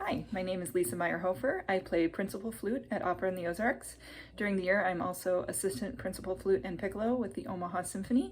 Hi, my name is Lisa Meyerhofer. I play principal flute at Opera in the Ozarks. During the year, I'm also assistant principal flute and piccolo with the Omaha Symphony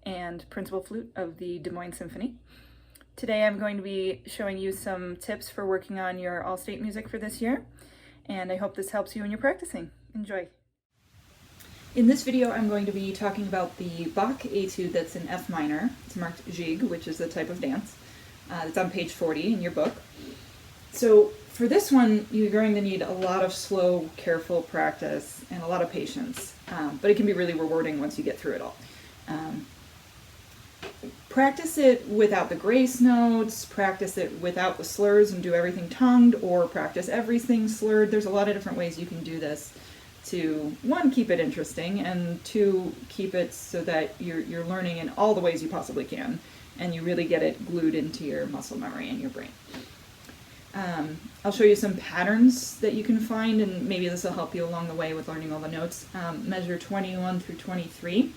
and principal flute of the Des Moines Symphony. Today, I'm going to be showing you some tips for working on your all-state music for this year, and I hope this helps you when you're practicing. Enjoy! In this video, I'm going to be talking about the Bach etude that's in F minor. It's marked Gigue, which is the type of dance. It's on page 40 in your book. So for this one, you're going to need a lot of slow, careful practice and a lot of patience, but it can be really rewarding once you get through it all. Practice it without the grace notes, practice it without the slurs and do everything tongued, or practice everything slurred. There's a lot of different ways you can do this to, one, keep it interesting, and two, keep it so that you're learning in all the ways you possibly can, and you really get it glued into your muscle memory and your brain. I'll show you some patterns that you can find, and maybe this will help you along the way with learning all the notes. Measure 21 through 23.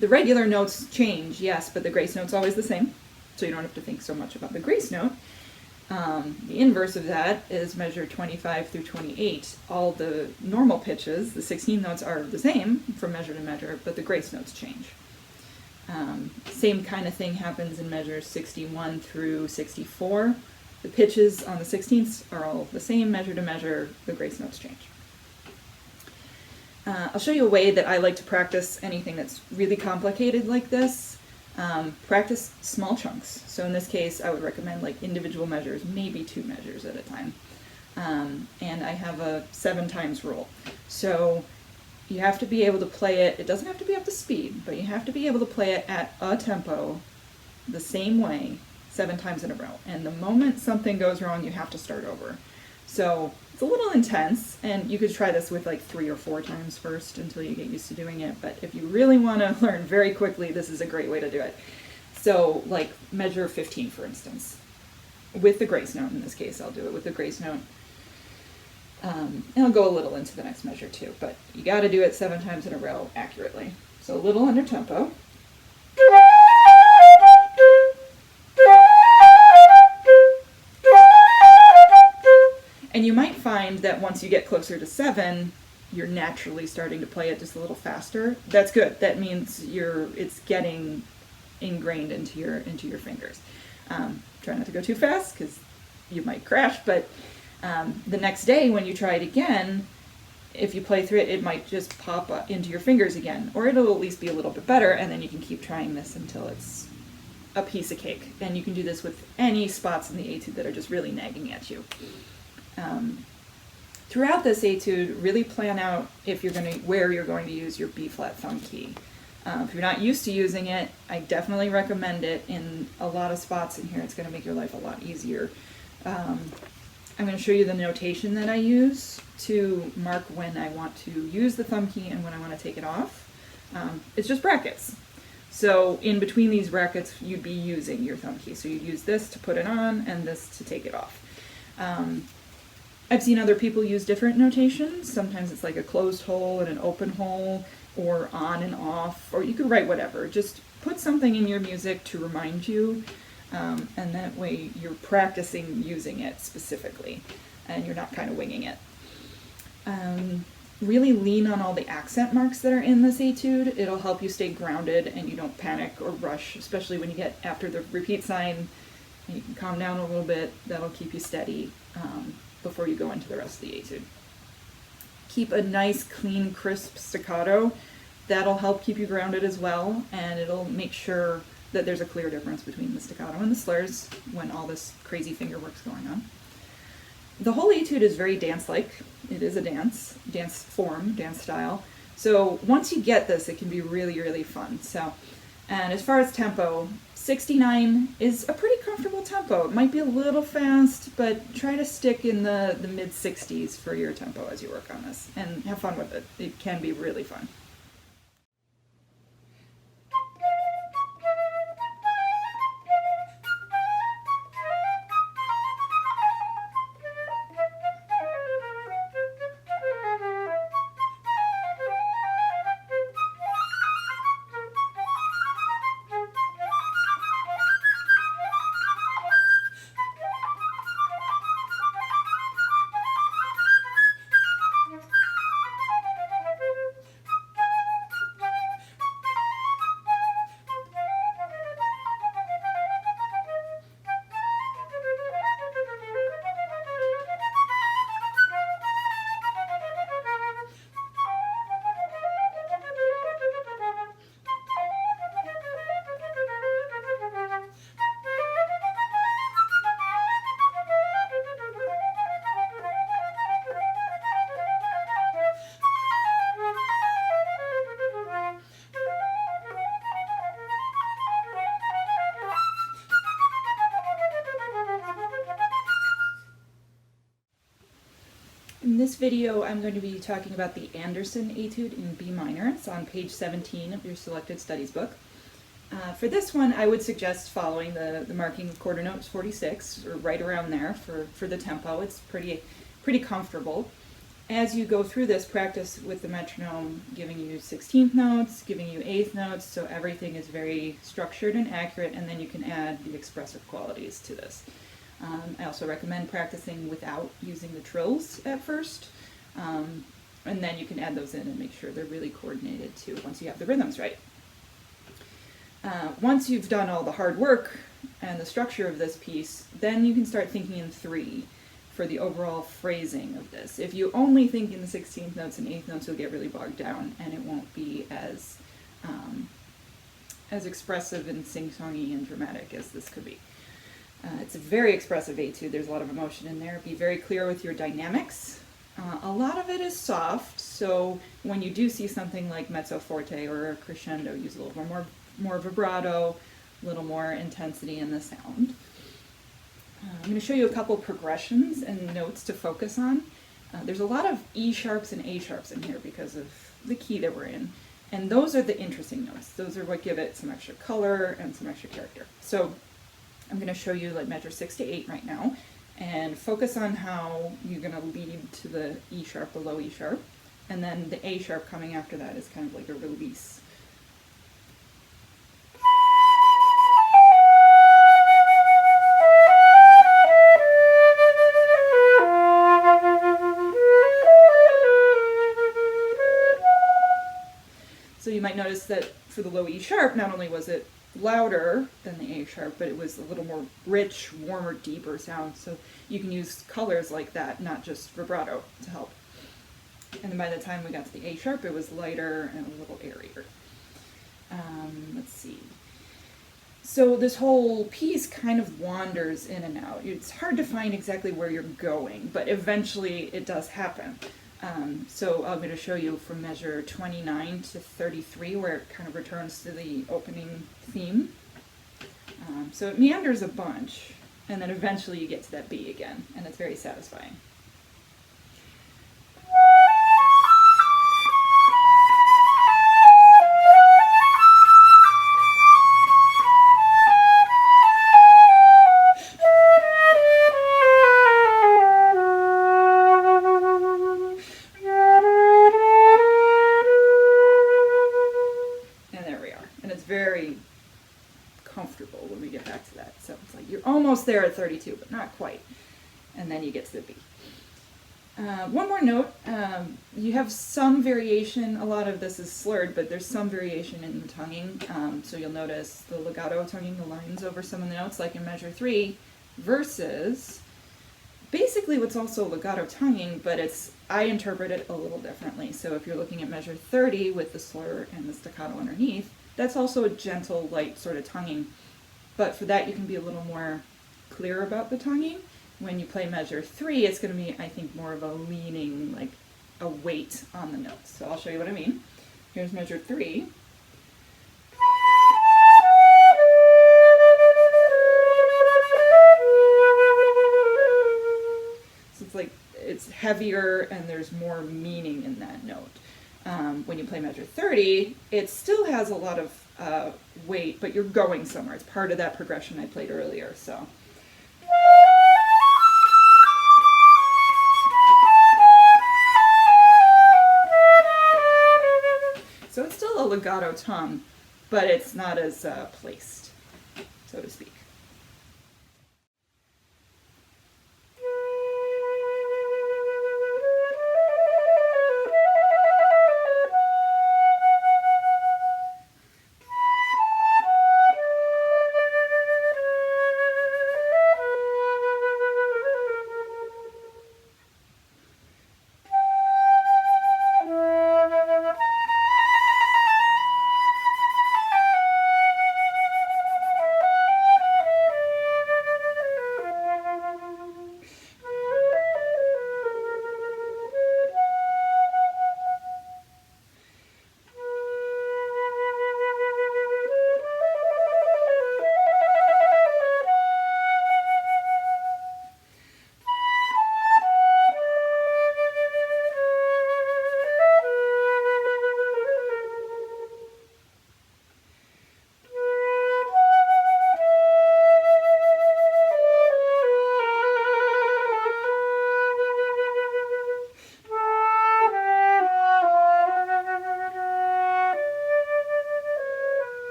The regular notes change, yes, but the grace note's always the same, so you don't have to think so much about the grace note. The inverse of that is measure 25 through 28. All the normal pitches, the 16 notes, are the same from measure to measure, but the grace notes change. Same kind of thing happens in measures 61 through 64. The pitches on the 16ths are all the same, measure to measure, the grace notes change. I'll show you a way that I like to practice anything that's really complicated like this. Practice small chunks. So in this case, I would recommend like individual measures, maybe 2 measures at a time. And I have a 7 times rule. So you have to be able to play it, it doesn't have to be up to speed, but you have to be able to play it at a tempo the same way 7 times in a row. And the moment something goes wrong, you have to start over. So it's a little intense, and you could try this with like 3 or 4 times first until you get used to doing it. But if you really want to learn very quickly, this is a great way to do it. So like measure 15, for instance, with the grace note. In this case, I'll do it with the grace note. And I'll go a little into the next measure too, but you got to do it 7 times in a row accurately. So a little under tempo. And you might find that once you get closer to 7, you're naturally starting to play it just a little faster. That's good. That means it's getting ingrained into your fingers. Try not to go too fast because you might crash, but the next day when you try it again, if you play through it, it might just pop up into your fingers again, or it'll at least be a little bit better, and then you can keep trying this until it's a piece of cake. And you can do this with any spots in the etude that are just really nagging at you. Throughout this etude, really plan out where you're going to use your B flat thumb key. If you're not used to using it, I definitely recommend it in a lot of spots in here. It's going to make your life a lot easier. I'm going to show you the notation that I use to mark when I want to use the thumb key and when I want to take it off. It's just brackets. So in between these brackets, you'd be using your thumb key. So you'd use this to put it on and this to take it off. I've seen other people use different notations. Sometimes it's like a closed hole and an open hole, or on and off, or you could write whatever. Just put something in your music to remind you, and that way you're practicing using it specifically, and you're not kind of winging it. Really lean on all the accent marks that are in this etude. It'll help you stay grounded and you don't panic or rush, especially when you get after the repeat sign. You can calm down a little bit. That'll keep you steady before you go into the rest of the etude. Keep a nice, clean, crisp staccato. That'll help keep you grounded as well, and it'll make sure that there's a clear difference between the staccato and the slurs when all this crazy finger work's going on. The whole etude is very dance-like. It is a dance form, dance style. So once you get this, it can be really, really fun. And as far as tempo, 69 is a pretty comfortable tempo. It might be a little fast, but try to stick in the mid-60s for your tempo as you work on this, and have fun with it. It can be really fun. In this video, I'm going to be talking about the Anderson Etude in B minor. It's on page 17 of your selected studies book. For this one, I would suggest following the marking of quarter notes 46, or right around there for the tempo. It's pretty comfortable. As you go through this, practice with the metronome giving you 16th notes, giving you 8th notes, so everything is very structured and accurate, and then you can add the expressive qualities to this. I also recommend practicing without using the trills at first, and then you can add those in and make sure they're really coordinated too once you have the rhythms right. Once you've done all the hard work and the structure of this piece, then you can start thinking in 3 for the overall phrasing of this. If you only think in the 16th notes and 8th notes, you'll get really bogged down and it won't be as expressive and sing-songy and dramatic as this could be. It's a very expressive etude. There's a lot of emotion in there. Be very clear with your dynamics. A lot of it is soft, so when you do see something like mezzo forte or a crescendo, use a little more vibrato, a little more intensity in the sound. I'm going to show you a couple progressions and notes to focus on. There's a lot of E sharps and A sharps in here because of the key that we're in, and those are the interesting notes. Those are what give it some extra color and some extra character. So I'm going to show you like measure 6 to 8 right now, and focus on how you're going to lead to the E sharp, the low E sharp, and then the A sharp coming after that is kind of like a release. So you might notice that for the low E sharp, not only was it louder than the A sharp, but it was a little more rich, warmer, deeper sound. So you can use colors like that, not just vibrato, to help. And then by the time we got to the A sharp, it was lighter and a little airier. Let's see. So this whole piece kind of wanders in and out. It's hard to find exactly where you're going, but eventually it does happen. So I'm going to show you from measure 29 to 33 where it kind of returns to the opening theme. So it meanders a bunch, and then eventually you get to that B again, and it's very satisfying. Very comfortable when we get back to that. So it's like you're almost there at 32, but not quite. And then you get to the B. One more note, you have some variation. A lot of this is slurred, but there's some variation in the tonguing. So you'll notice the legato tonguing the lines over some of the notes, like in measure 3, versus basically what's also legato tonguing, but I interpret it a little differently. So if you're looking at measure 30 with the slur and the staccato underneath, that's also a gentle, light sort of tonguing. But for that, you can be a little more clear about the tonguing. When you play measure 3, it's going to be, I think, more of a leaning, like a weight on the notes. So I'll show you what I mean. Here's measure 3. So it's like, it's heavier and there's more meaning in that note. When you play measure 30, it still has a lot of weight, but you're going somewhere. It's part of that progression I played earlier. So it's still a legato tongue, but it's not as placed, so to speak.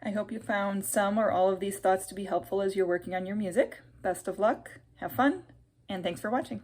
I hope you found some or all of these thoughts to be helpful as you're working on your music. Best of luck, have fun, and thanks for watching.